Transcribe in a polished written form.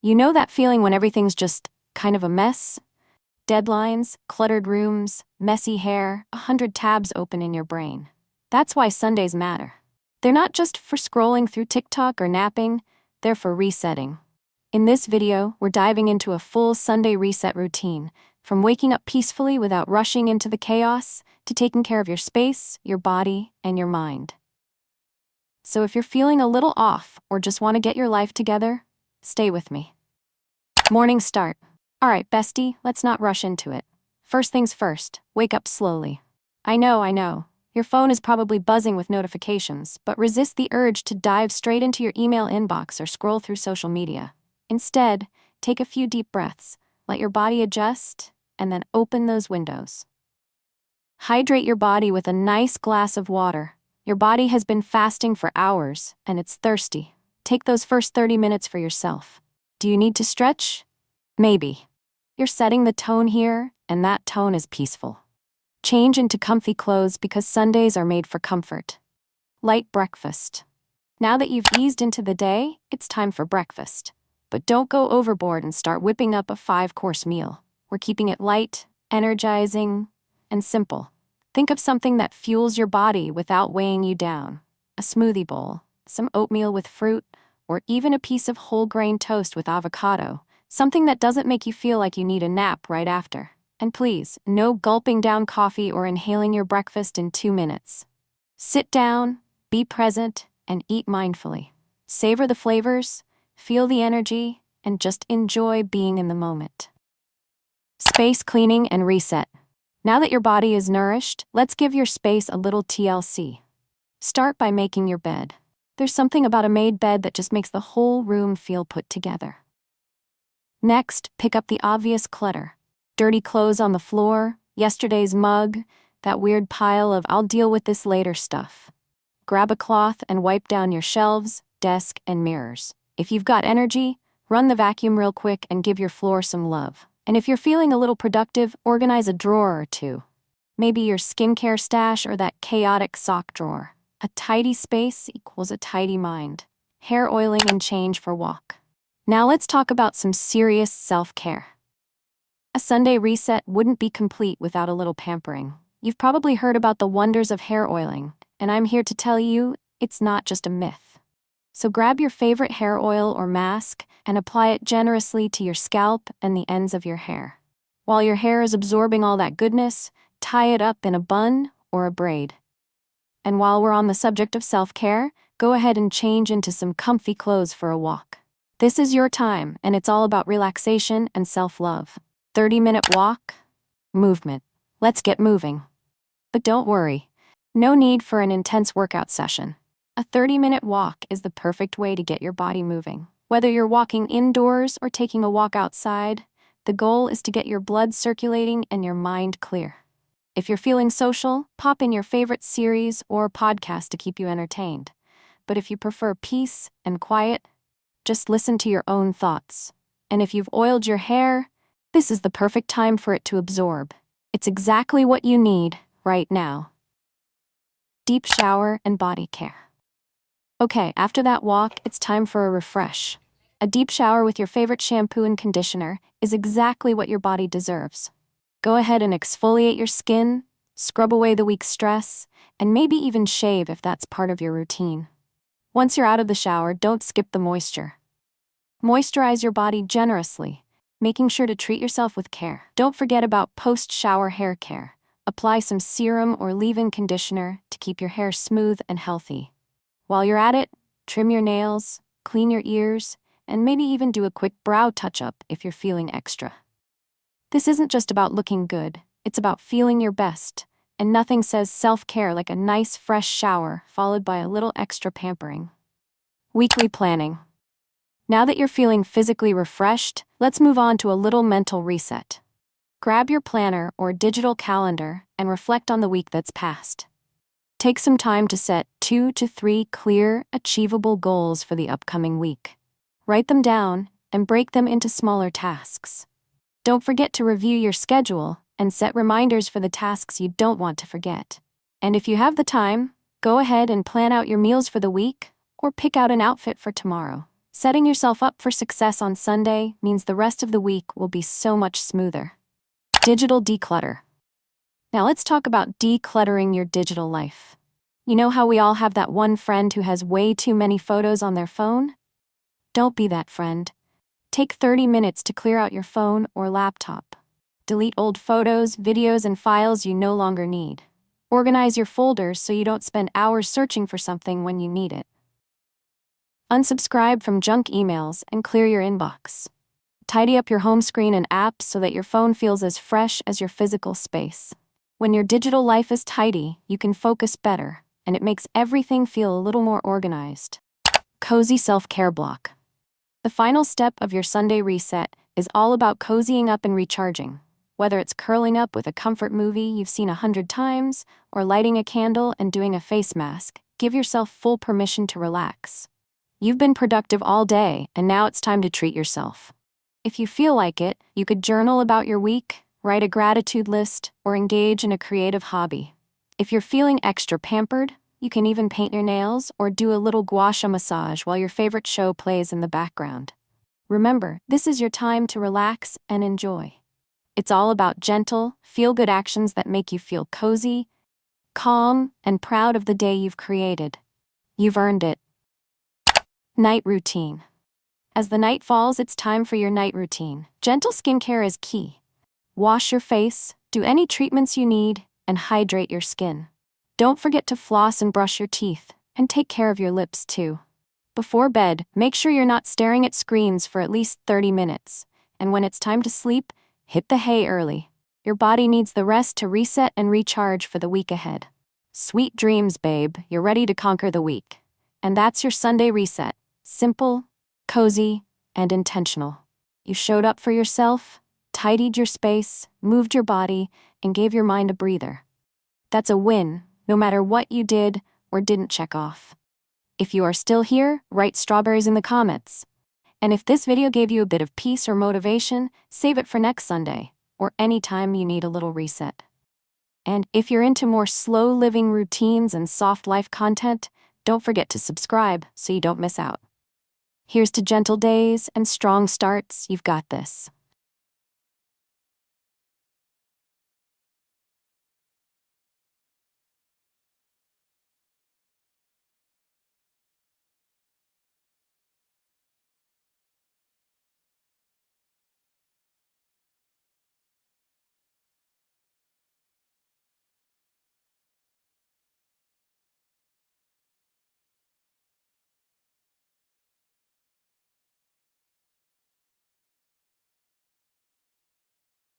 You know that feeling when everything's just kind of a mess? Deadlines, cluttered rooms, messy hair, 100 tabs open in your brain. That's why Sundays matter. They're not just for scrolling through TikTok or napping, they're for resetting. In this video, we're diving into a full Sunday reset routine, from waking up peacefully without rushing into the chaos, to taking care of your space, your body, and your mind. So if you're feeling a little off or just want to get your life together, stay with me. Morning start. All right, bestie, let's not rush into it. First things first, wake up slowly. I know. Your phone is probably buzzing with notifications, but resist the urge to dive straight into your email inbox or scroll through social media. Instead, take a few deep breaths, let your body adjust, and then open those windows. Hydrate your body with a nice glass of water. Your body has been fasting for hours, and it's thirsty. Take those first 30 minutes for yourself. Do you need to stretch? Maybe. You're setting the tone here, and that tone is peaceful. Change into comfy clothes because Sundays are made for comfort. Light breakfast. Now that you've eased into the day, it's time for breakfast. But don't go overboard and start whipping up a 5-course meal. We're keeping it light, energizing, and simple. Think of something that fuels your body without weighing you down. A smoothie bowl, some oatmeal with fruit, or even a piece of whole grain toast with avocado. Something that doesn't make you feel like you need a nap right after. And please, no gulping down coffee or inhaling your breakfast in 2 minutes. Sit down, be present, and eat mindfully. Savor the flavors, feel the energy, and just enjoy being in the moment. Space cleaning and reset. Now that your body is nourished, let's give your space a little TLC. Start by making your bed. There's something about a made bed that just makes the whole room feel put together. Next, pick up the obvious clutter. Dirty clothes on the floor, yesterday's mug, that weird pile of "I'll deal with this later" stuff. Grab a cloth and wipe down your shelves, desk, and mirrors. If you've got energy, run the vacuum real quick and give your floor some love. And if you're feeling a little productive, organize a drawer or two. Maybe your skincare stash or that chaotic sock drawer. A tidy space equals a tidy mind. Hair oiling and change for walk. Now let's talk about some serious self-care. A Sunday reset wouldn't be complete without a little pampering. You've probably heard about the wonders of hair oiling, and I'm here to tell you, it's not just a myth. So grab your favorite hair oil or mask and apply it generously to your scalp and the ends of your hair. While your hair is absorbing all that goodness, tie it up in a bun or a braid. And while we're on the subject of self-care, go ahead and change into some comfy clothes for a walk. This is your time, and it's all about relaxation and self-love. 30-minute walk, movement. Let's get moving. But don't worry, no need for an intense workout session. A 30-minute walk is the perfect way to get your body moving. Whether you're walking indoors or taking a walk outside, the goal is to get your blood circulating and your mind clear. If you're feeling social, pop in your favorite series or podcast to keep you entertained. But if you prefer peace and quiet, just listen to your own thoughts. And if you've oiled your hair, this is the perfect time for it to absorb. It's exactly what you need right now. Deep shower and body care. Okay, after that walk, it's time for a refresh. A deep shower with your favorite shampoo and conditioner is exactly what your body deserves. Go ahead and exfoliate your skin, scrub away the week's stress, and maybe even shave if that's part of your routine. Once you're out of the shower, don't skip the moisture. Moisturize your body generously, making sure to treat yourself with care. Don't forget about post-shower hair care. Apply some serum or leave-in conditioner to keep your hair smooth and healthy. While you're at it, trim your nails, clean your ears, and maybe even do a quick brow touch-up if you're feeling extra. This isn't just about looking good, it's about feeling your best, and nothing says self-care like a nice fresh shower followed by a little extra pampering. Weekly planning. Now that you're feeling physically refreshed, let's move on to a little mental reset. Grab your planner or digital calendar and reflect on the week that's passed. Take some time to set 2 to 3 clear, achievable goals for the upcoming week. Write them down and break them into smaller tasks. Don't forget to review your schedule and set reminders for the tasks you don't want to forget. And if you have the time, go ahead and plan out your meals for the week or pick out an outfit for tomorrow. Setting yourself up for success on Sunday means the rest of the week will be so much smoother. Digital declutter. Now let's talk about decluttering your digital life. You know how we all have that one friend who has way too many photos on their phone? Don't be that friend. Take 30 minutes to clear out your phone or laptop. Delete old photos, videos, and files you no longer need. Organize your folders so you don't spend hours searching for something when you need it. Unsubscribe from junk emails and clear your inbox. Tidy up your home screen and apps so that your phone feels as fresh as your physical space. When your digital life is tidy, you can focus better, and it makes everything feel a little more organized. Cozy self-care block. The final step of your Sunday reset is all about cozying up and recharging. Whether it's curling up with a comfort movie you've seen 100 times, or lighting a candle and doing a face mask, give yourself full permission to relax. You've been productive all day, and now it's time to treat yourself. If you feel like it, you could journal about your week, write a gratitude list, or engage in a creative hobby. If you're feeling extra pampered, you can even paint your nails or do a little gua sha massage while your favorite show plays in the background. Remember, this is your time to relax and enjoy. It's all about gentle, feel-good actions that make you feel cozy, calm, and proud of the day you've created. You've earned it. Night routine. As the night falls, it's time for your night routine. Gentle skincare is key. Wash your face, do any treatments you need, and hydrate your skin. Don't forget to floss and brush your teeth, and take care of your lips too. Before bed, make sure you're not staring at screens for at least 30 minutes. And when it's time to sleep, hit the hay early. Your body needs the rest to reset and recharge for the week ahead. Sweet dreams, babe. You're ready to conquer the week. And that's your Sunday reset. Simple, cozy, and intentional. You showed up for yourself, tidied your space, moved your body, and gave your mind a breather. That's a win, no matter what you did or didn't check off. If you are still here, write strawberries in the comments. And if this video gave you a bit of peace or motivation, save it for next Sunday, or anytime you need a little reset. And if you're into more slow living routines and soft life content, don't forget to subscribe so you don't miss out. Here's to gentle days and strong starts. You've got this.